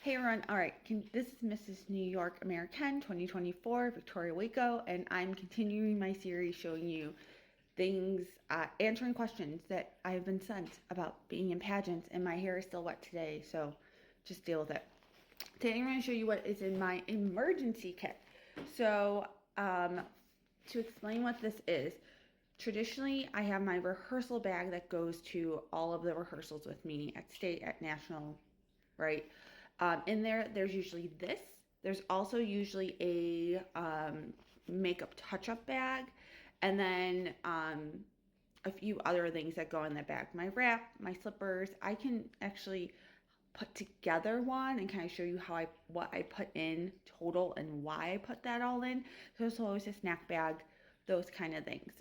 Hey everyone, all right, this is Mrs. New York American 2024, Victoria Waco, and I'm continuing my series showing you things, answering questions that I've been sent about being in pageants, and my hair is still wet today, so just deal with it. Today I'm going to show you what is in my emergency kit. So, to explain what this is, traditionally I have my rehearsal bag that goes to all of the rehearsals with me at state, at national, right? In there's usually this. There's also usually a makeup touch-up bag, and then a few other things that go in that bag. My wrap, my slippers. I can actually put together one and kind of show you what I put in total and why I put that all in. So there's always a snack bag. Those kind of things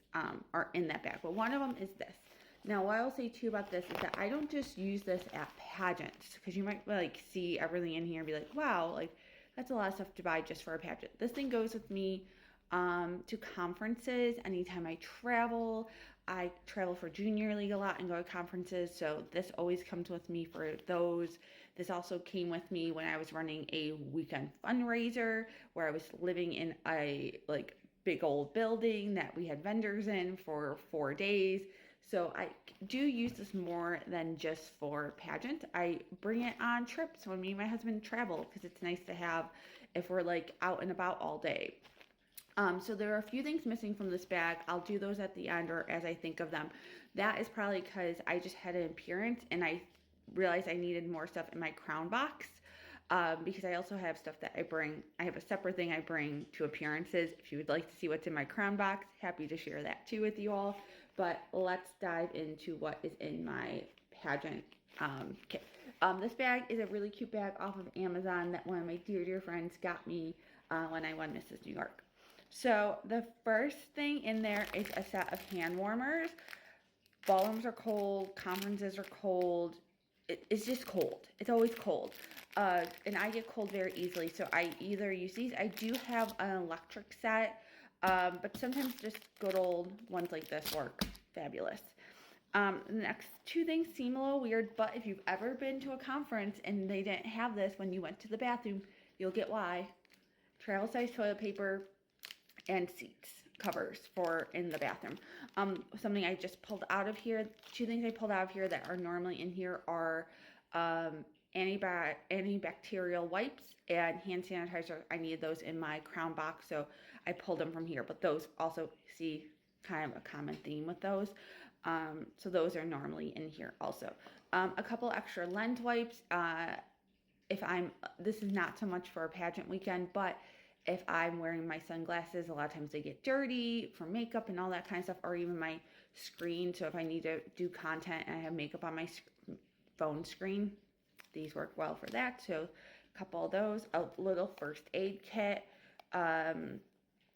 are in that bag. But one of them is this. Now, what I'll say too about this is that I don't just use this at pageants, because you might like see everything in here and be like, wow, like that's a lot of stuff to buy just for a pageant. This thing goes with me to conferences anytime I travel. I travel for Junior League a lot and go to conferences, so this always comes with me for those. This also came with me when I was running a weekend fundraiser where I was living in a big old building that we had vendors in for 4 days. So I do use this more than just for pageant. I bring it on trips when me and my husband travel because it's nice to have if we're like out and about all day. So there are a few things missing from this bag. I'll do those at the end or as I think of them. That is probably because I just had an appearance and I realized I needed more stuff in my crown box. Because I also have stuff that I bring. I have a separate thing I bring to appearances. If you would like to see what's in my crown box, happy to share that too with you all. But let's dive into what is in my pageant kit. This bag is a really cute bag off of Amazon that one of my dear friends got me when I won Mrs. New York. So the first thing in there is a set of hand warmers. Ballrooms are cold, conferences are cold. It's just cold. It's always cold. And I get cold very easily, so I either use these. I do have an electric set, but sometimes just good old ones like this work fabulous. The next two things seem a little weird, but if you've ever been to a conference and they didn't have this when you went to the bathroom, you'll get why. Travel size toilet paper and seats covers for in the bathroom. Something I just pulled out of here, two things I pulled out of here that are normally in here are antibacterial wipes and hand sanitizer. I needed those in my crown box, so I pulled them from here, but those also see kind of a common theme with those. So those are normally in here also. A couple extra lens wipes. This is not so much for a pageant weekend, but if I'm wearing my sunglasses, a lot of times they get dirty for makeup and all that kind of stuff, or even my screen. So if I need to do content and I have makeup on my phone screen, these work well for that. So a couple of those, a little first aid kit.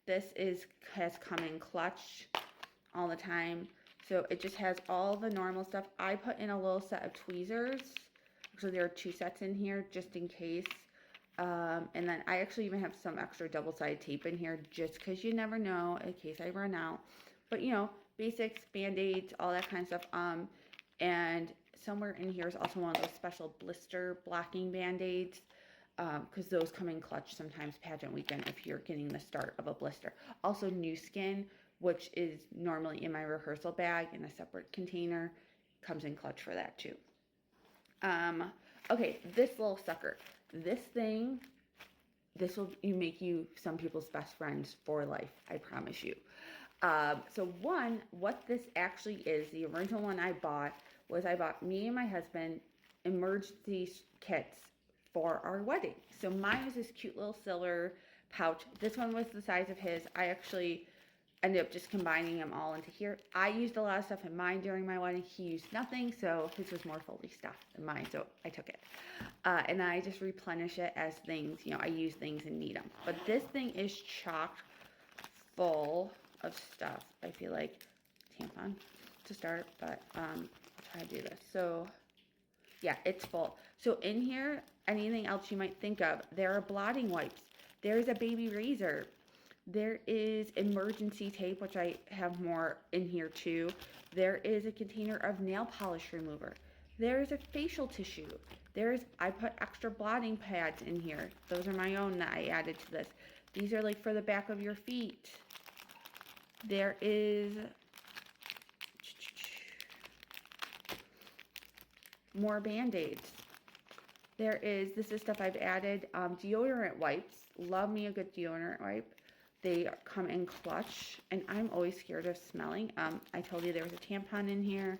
This has come in clutch all the time. So it just has all the normal stuff. I put in a little set of tweezers. So there are two sets in here just in case. And then I actually even have some extra double-sided tape in here just because you never know in case I run out. But, you know, basics, Band-Aids, all that kind of stuff. And somewhere in here is also one of those special blister blocking Band-Aids because those come in clutch sometimes pageant weekend if you're getting the start of a blister. Also, New Skin, which is normally in my rehearsal bag in a separate container, comes in clutch for that too. Okay, this little sucker. This thing, this will make you some people's best friends for life, I promise you. So what this actually is, the original one I bought was I bought me and my husband emergency kits for our wedding. So mine was this cute little silver pouch. This one was the size of his. I actually ended up just combining them all into here. I used a lot of stuff in mine during my wedding. He used nothing, so his was more fully stuffed than mine, so I took it. And I just replenish it as things, you know, I use things and need them. But this thing is chock full of stuff. I feel like tampon to start, but I'll try to do this. So yeah, it's full. So in here, anything else you might think of, there are blotting wipes. There's a baby razor. There is emergency tape, which I have more in here too. There is a container of nail polish remover. There is a facial tissue. I put extra blotting pads in here. Those are my own that I added to this. These are like for the back of your feet. There is more Band-Aids. This is stuff I've added. Deodorant wipes. Love me a good deodorant wipe. They come in clutch, and I'm always scared of smelling. I told you there was a tampon in here.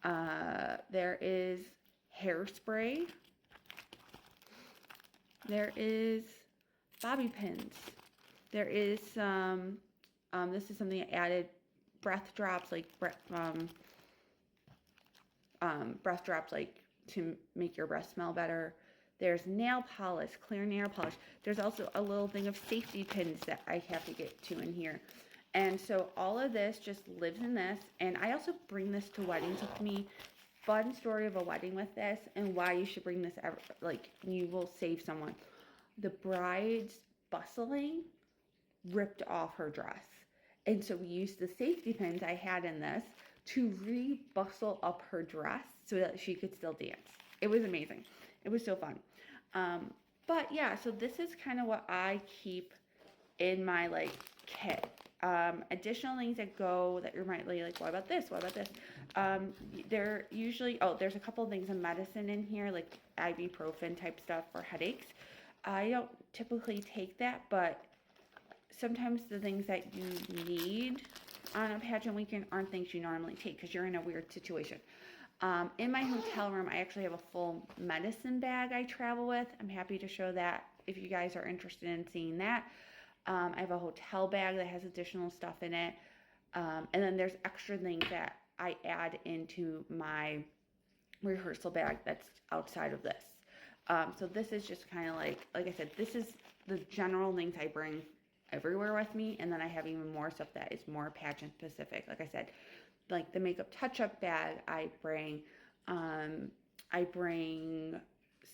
There is hairspray. There is bobby pins. There is some, this is something I added, breath drops, like breath drops, like to make your breath smell better. There's nail polish, clear nail polish. There's also a little thing of safety pins that I have to get to in here. And so all of this just lives in this. And I also bring this to weddings with me. Fun story of a wedding with this and why you should bring this ever, like you will save someone. The bride's bustling ripped off her dress. And so we used the safety pins I had in this to re-bustle up her dress so that she could still dance. It was amazing. It was so fun. But yeah, so this is kind of what I keep in my like kit. Additional things that go that you're might like, what about this? What about this? They're usually, there's a couple of things of medicine in here, like ibuprofen type stuff for headaches. I don't typically take that, but sometimes the things that you need on a pageant weekend aren't things you normally take because you're in a weird situation. In my hotel room, I actually have a full medicine bag I travel with. I'm happy to show that if you guys are interested in seeing that. I have a hotel bag that has additional stuff in it. And then there's extra things that I add into my rehearsal bag that's outside of this. So this is just kind of like I said, this is the general things I bring everywhere with me. And then I have even more stuff that is more pageant specific. Like I said, like the makeup touch-up bag I bring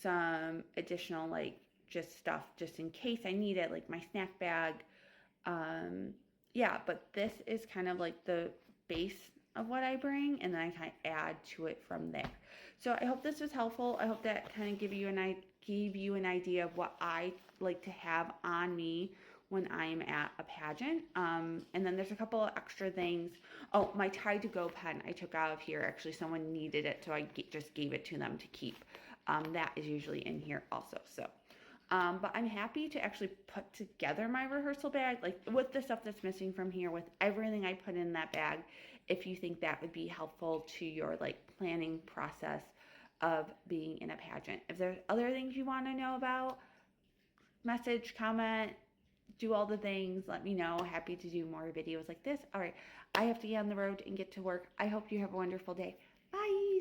some additional like just stuff just in case I need it, like my snack bag. Yeah, but this is kind of like the base of what I bring, and then I kind of add to it from there. So I hope this was helpful. I hope that kind of gave you an idea of what I like to have on me when I'm at a pageant. And then there's a couple of extra things. Oh, my Tide to Go pen I took out of here. Actually, someone needed it, so I just gave it to them to keep. That is usually in here also. So, but I'm happy to actually put together my rehearsal bag, like with the stuff that's missing from here, with everything I put in that bag, if you think that would be helpful to your like planning process of being in a pageant. If there's other things you want to know about, message, comment, do all the things, let me know. Happy to do more videos like this. All right, I have to get on the road and get to work. I hope you have a wonderful day. Bye.